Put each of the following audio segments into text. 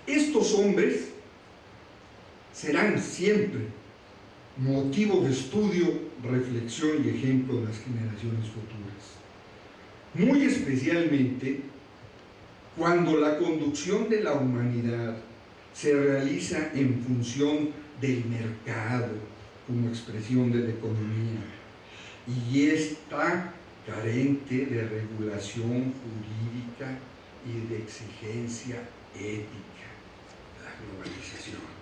Estos hombres serán siempre motivo de estudio, reflexión y ejemplo de las generaciones futuras. Muy especialmente cuando la conducción de la humanidad se realiza en función del mercado como expresión de la economía y está carente de regulación jurídica y de exigencia ética, la globalización.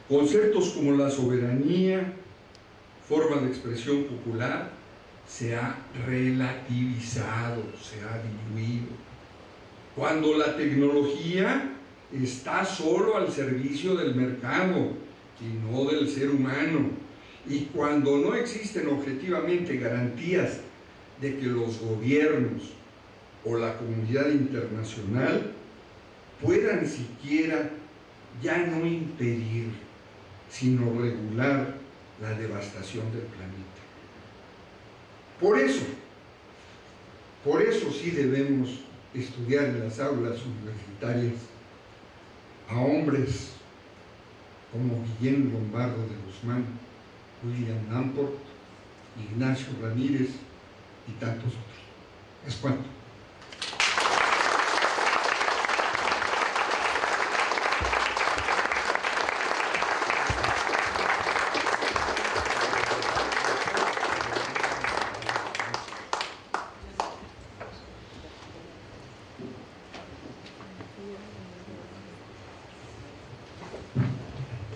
Conceptos como la soberanía, forma de expresión popular, se ha relativizado, se ha diluido. Cuando la tecnología está solo al servicio del mercado y no del ser humano, y cuando no existen objetivamente garantías de que los gobiernos o la comunidad internacional puedan siquiera ya no impedir, sino regular la devastación del planeta. Por eso sí debemos estudiar en las aulas universitarias a hombres como Guillén Lombardo de Guzmán, William Lamport, Ignacio Ramírez y tantos otros. Es cuanto.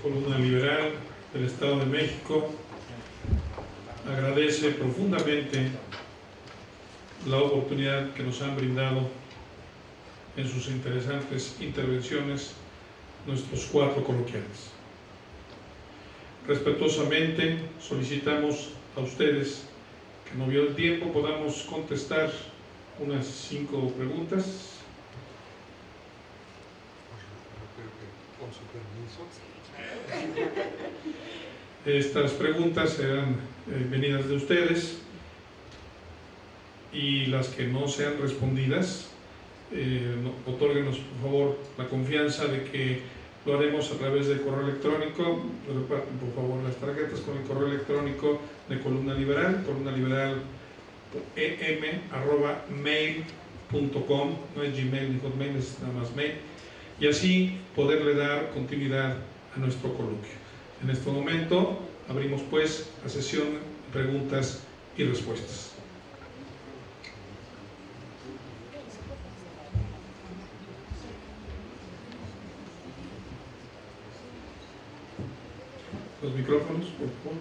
Columna Liberal del Estado de México agradece profundamente la oportunidad que nos han brindado en sus interesantes intervenciones nuestros 4 coloquiales. Respetuosamente solicitamos a ustedes que, no vio el tiempo, podamos contestar unas 5 preguntas. Con su permiso. Estas preguntas serán venidas de ustedes, y las que no sean respondidas, otórguenos por favor la confianza de que lo haremos a través del correo electrónico. Reparten por favor las tarjetas con el correo electrónico de Columna Liberal, columnaliberal@mail.com, no es Gmail ni Hotmail, es nada más mail, y así poderle dar continuidad a nuestro coloquio. En este momento abrimos pues la sesión de preguntas y respuestas. Los micrófonos, por favor.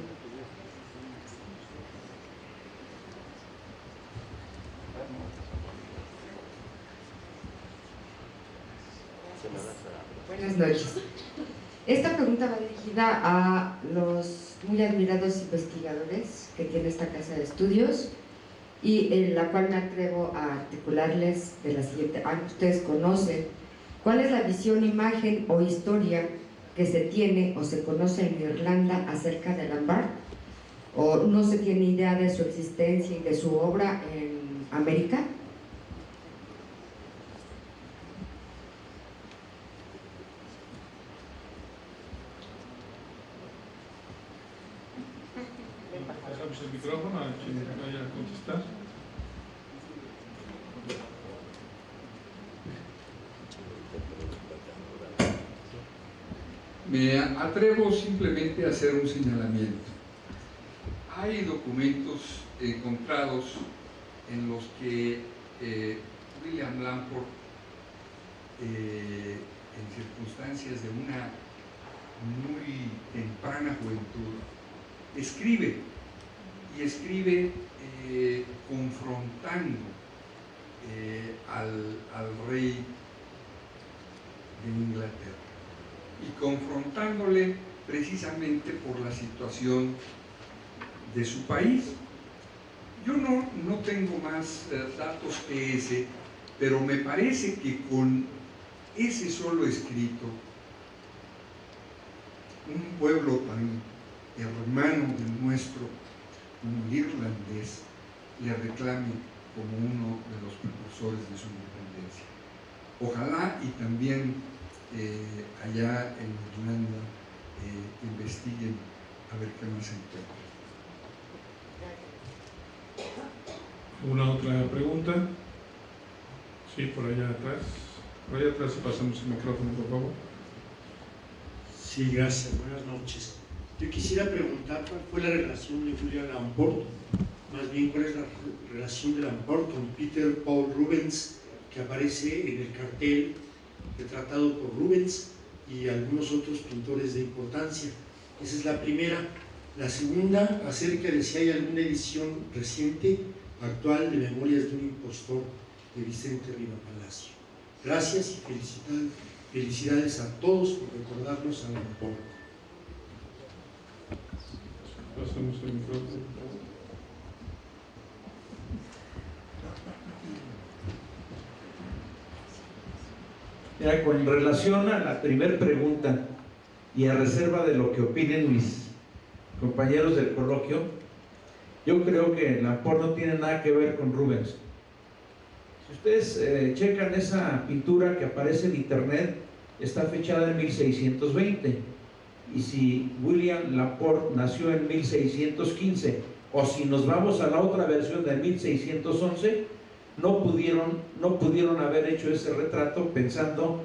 Buenas noches. Esta pregunta va dirigida a los muy admirados investigadores que tiene esta casa de estudios, y en la cual me atrevo a articularles de la siguiente. Ustedes conocen cuál es la visión, imagen o historia que se tiene o se conoce en Irlanda acerca de Lombard, o no se tiene idea de su existencia y de su obra en América. Pasamos el micrófono a quien vaya a contestar. Me atrevo simplemente a hacer un señalamiento. Hay documentos encontrados en los que William Lamport, en circunstancias de una muy temprana juventud, escribe confrontando al rey de Inglaterra y confrontándole precisamente por la situación de su país. Yo no tengo más datos que ese, pero me parece que con ese solo escrito, un pueblo tan hermano del nuestro como el irlandés le reclame como uno de los precursores de su independencia. Ojalá y también allá en Irlanda investiguen a ver qué más se encuentra. ¿Una otra pregunta? Sí, por allá atrás. Por allá atrás, pasamos el micrófono, por favor. Sí, gracias. Buenas noches. Yo quisiera preguntar cuál fue la relación de William Lamport, más bien cuál es la relación de Lamport con Peter Paul Rubens, que aparece en el cartel retratado por Rubens y algunos otros pintores de importancia. Esa es la primera. La segunda, acerca de si hay alguna edición reciente, actual, de Memorias de un impostor, de Vicente Riva Palacio. Gracias y felicidades a todos por recordarnos a Lamport. Pasamos el micrófono, por favor. Mira, con relación a la primera pregunta y a reserva de lo que opinen mis compañeros del coloquio, yo creo que Lamport no tiene nada que ver con Rubens. Si ustedes checan esa pintura que aparece en internet, está fechada en 1620, y si William Lamport nació en 1615, o si nos vamos a la otra versión de 1611, no pudieron haber hecho ese retrato pensando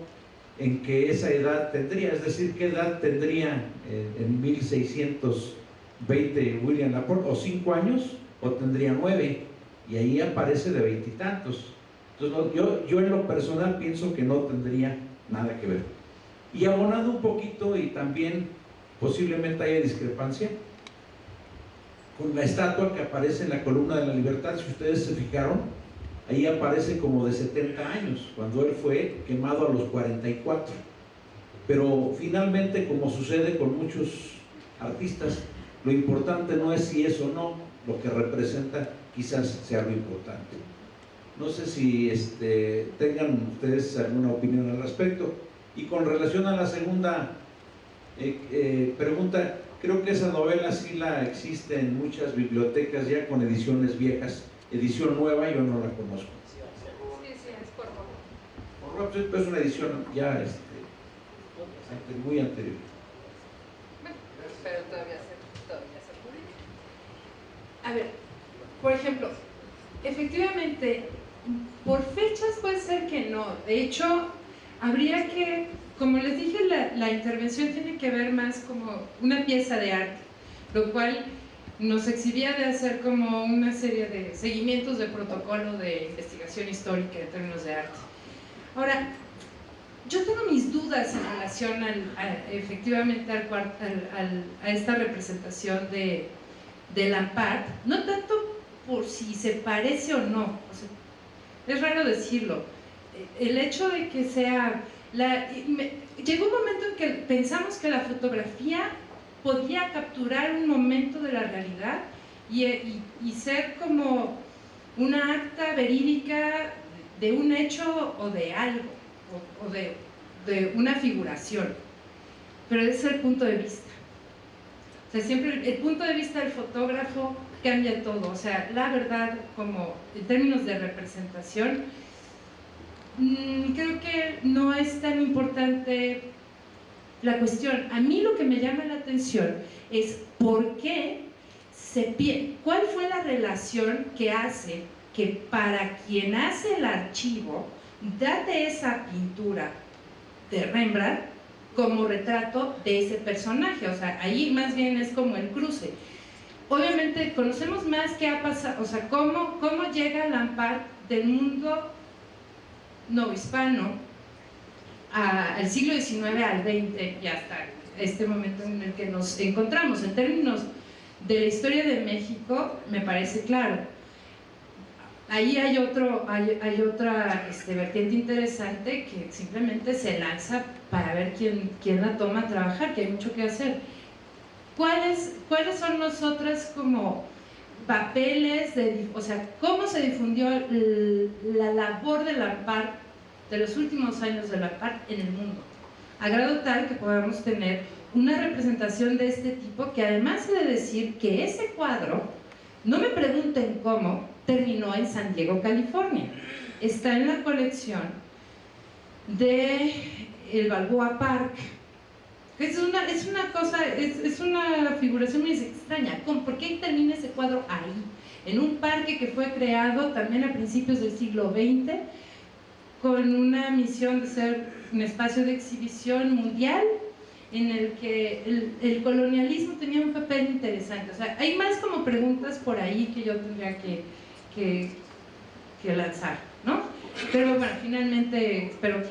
en que esa edad tendría, es decir, qué edad tendría en 1620 William Lamport, o 5 años, o tendría 9, y ahí aparece de 20 y tantos. Entonces yo en lo personal pienso que no tendría nada que ver. Y abonando un poquito, y también posiblemente haya discrepancia con la estatua que aparece en la Columna de la Libertad. Si ustedes se fijaron, ahí aparece como de 70 años, cuando él fue quemado a los 44. Pero finalmente, como sucede con muchos artistas, lo importante no es si es o no, lo que representa quizás sea lo importante. No sé si tengan ustedes alguna opinión al respecto. Y con relación a la segunda pregunta, creo que esa novela sí la existe en muchas bibliotecas ya con ediciones viejas. Edición nueva yo no la conozco. Sí, es por favor. Es una edición ya muy anterior. Bueno, pero todavía se publica. A ver, por ejemplo, efectivamente, por fechas puede ser que no. De hecho, habría que, como les dije, la intervención tiene que ver más como una pieza de arte, lo cual nos exhibía de hacer como una serie de seguimientos de protocolo de investigación histórica en términos de arte. Ahora, yo tengo mis dudas en relación efectivamente a esta representación de Lampart, no tanto por si se parece o no, o sea, es raro decirlo, el hecho de que sea... llegó un momento en que pensamos que la fotografía podía capturar un momento de la realidad y ser como una acta verídica de un hecho o de algo, o de una figuración, pero ese es el punto de vista. O sea, siempre el punto de vista del fotógrafo cambia todo. O sea, la verdad, como en términos de representación, creo que no es tan importante la cuestión. A mí lo que me llama la atención es por qué cuál fue la relación que hace que para quien hace el archivo date esa pintura de Rembrandt como retrato de ese personaje. O sea, ahí más bien es como el cruce. Obviamente conocemos más qué ha pasado, o sea, cómo llega Lampart del mundo novohispano al siglo XIX, al XX y hasta este momento en el que nos encontramos. En términos de la historia de México, me parece claro. Ahí hay otra vertiente interesante que simplemente se lanza para ver quién la toma a trabajar, que hay mucho que hacer. ¿Cuáles son los otros como papeles, o sea, cómo se difundió la labor de Lampart, de los últimos años de Lampart en el mundo? A grado tal que podamos tener una representación de este tipo, que además he de decir que ese cuadro, no me pregunten cómo, terminó en San Diego, California. Está en la colección de el Balboa Park. Es una figuración muy extraña. ¿Por qué termina ese cuadro ahí? En un parque que fue creado también a principios del siglo XX con una misión de ser un espacio de exhibición mundial en el que el colonialismo tenía un papel interesante. O sea, hay más como preguntas por ahí que yo tendría que lanzar, ¿no? Pero bueno, finalmente espero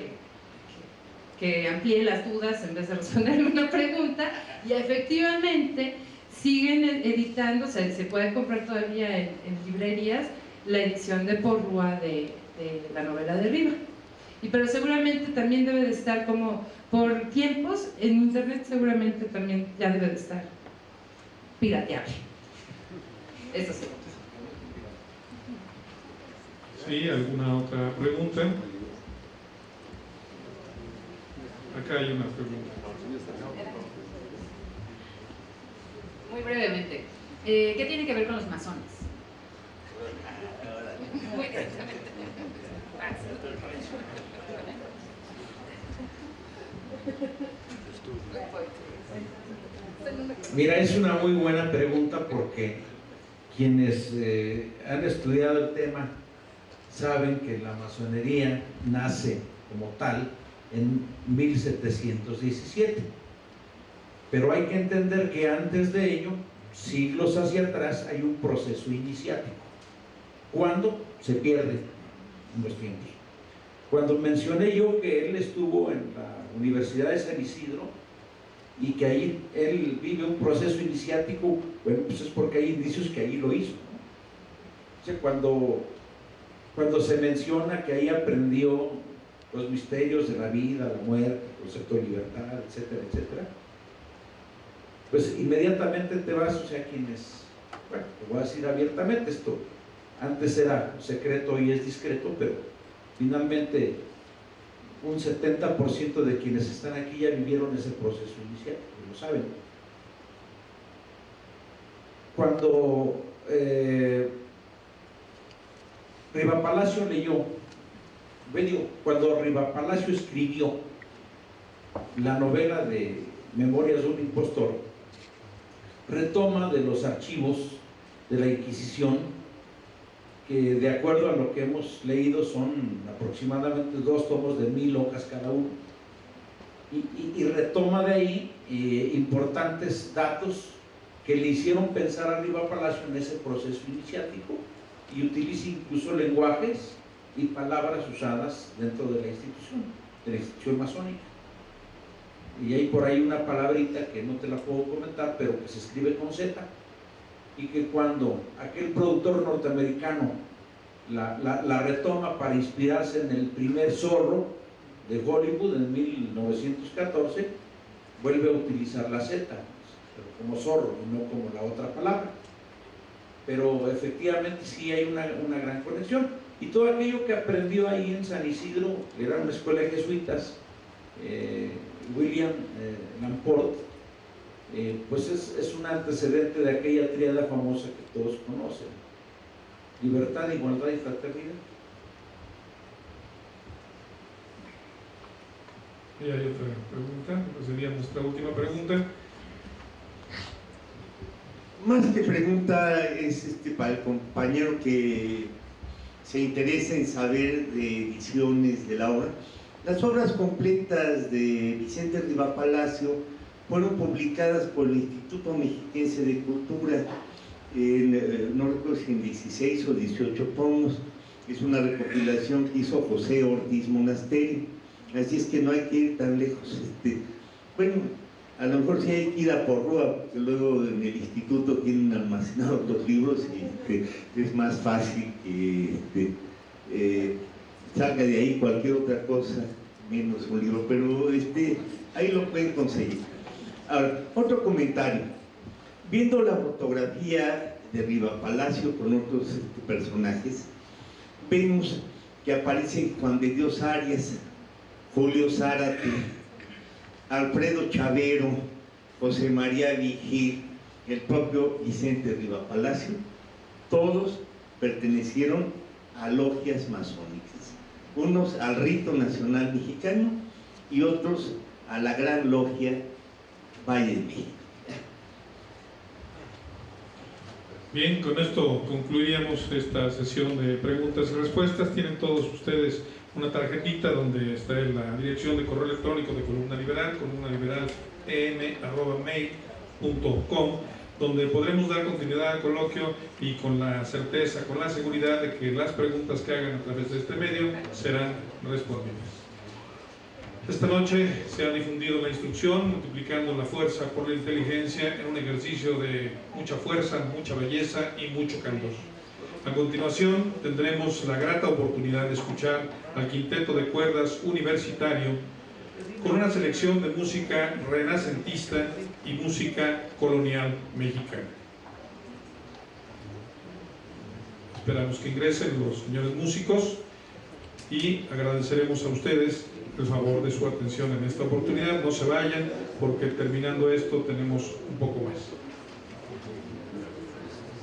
que amplíe las dudas en vez de responderme una pregunta. Y efectivamente siguen editando, o sea, se puede comprar todavía en librerías la edición de Porrúa de la novela de Riva. Pero seguramente también debe de estar como por tiempos, en internet seguramente también ya debe de estar pirateable. Eso sí. ¿Sí? ¿Alguna otra pregunta? Acá hay una pregunta. Muy brevemente, ¿qué tiene que ver con los masones? Muy directamente. Mira, es una muy buena pregunta porque quienes han estudiado el tema saben que la masonería nace como tal en 1717. Pero hay que entender que antes de ello, siglos hacia atrás, hay un proceso iniciático. ¿Cuándo? Se pierde en los tiempos. Cuando mencioné yo que él estuvo en la Universidad de San Isidro y que ahí él vive un proceso iniciático, bueno, pues es porque hay indicios que ahí lo hizo, ¿no? O sea, cuando se menciona que ahí aprendió los misterios de la vida, la muerte, el concepto de libertad, etcétera, etcétera, pues inmediatamente te vas, o sea, quienes, bueno, te voy a decir abiertamente esto, antes era secreto y es discreto, pero finalmente un 70% de quienes están aquí ya vivieron ese proceso inicial, y lo saben. Cuando Riva Palacio cuando Riva Palacio escribió la novela de Memorias de un impostor, retoma de los archivos de la Inquisición, que de acuerdo a lo que hemos leído son aproximadamente 2 tomos de 1000 hojas cada uno, y retoma de ahí importantes datos que le hicieron pensar a Riva Palacio en ese proceso iniciático, y utiliza incluso lenguajes y palabras usadas dentro de la institución masónica. Y hay por ahí una palabrita que no te la puedo comentar, pero que se escribe con Z, y que cuando aquel productor norteamericano la retoma para inspirarse en el primer Zorro de Hollywood en 1914, vuelve a utilizar la Z, pero como zorro y no como la otra palabra. Pero efectivamente sí hay una gran conexión, y todo aquello que aprendió ahí en San Isidro, que era una escuela de jesuitas, William Lamport, pues es un antecedente de aquella tríada famosa que todos conocen: libertad, igualdad y fraternidad. Y hay otra pregunta, pues sería nuestra última pregunta. Más que pregunta es para el compañero que se interesa en saber de ediciones de la obra. Las obras completas de Vicente Riva Palacio fueron publicadas por el Instituto Mexiquense de Cultura, no recuerdo si en 16 o 18 tomos. Es una recopilación que hizo José Ortiz Monasterio, así es que no hay que ir tan lejos. Bueno, a lo mejor sí hay que ir a Porrúa, porque luego en el instituto tienen almacenados los libros y es más fácil que salga de ahí cualquier otra cosa, menos un libro, pero ahí lo pueden conseguir. Ahora, otro comentario. Viendo la fotografía de Riva Palacio con otros personajes, vemos que aparecen Juan de Dios Arias, Julio Zárate, Alfredo Chavero, José María Vigil, el propio Vicente Riva Palacio. Todos pertenecieron a logias masónicas. unos al rito nacional mexicano y otros a la gran logia Valle de México. Bien, con esto concluiríamos esta sesión de preguntas y respuestas. Tienen todos ustedes una tarjetita donde está la dirección de correo electrónico de Columna Liberal, columnaliberal@mail.com, donde podremos dar continuidad al coloquio y con la certeza, con la seguridad de que las preguntas que hagan a través de este medio serán respondidas. Esta noche se ha difundido la instrucción multiplicando la fuerza por la inteligencia en un ejercicio de mucha fuerza, mucha belleza y mucho candor. A continuación tendremos la grata oportunidad de escuchar al quinteto de cuerdas universitario con una selección de música renacentista y música colonial mexicana. Esperamos que ingresen los señores músicos y agradeceremos a ustedes el favor de su atención en esta oportunidad. No se vayan, porque terminando esto tenemos un poco más.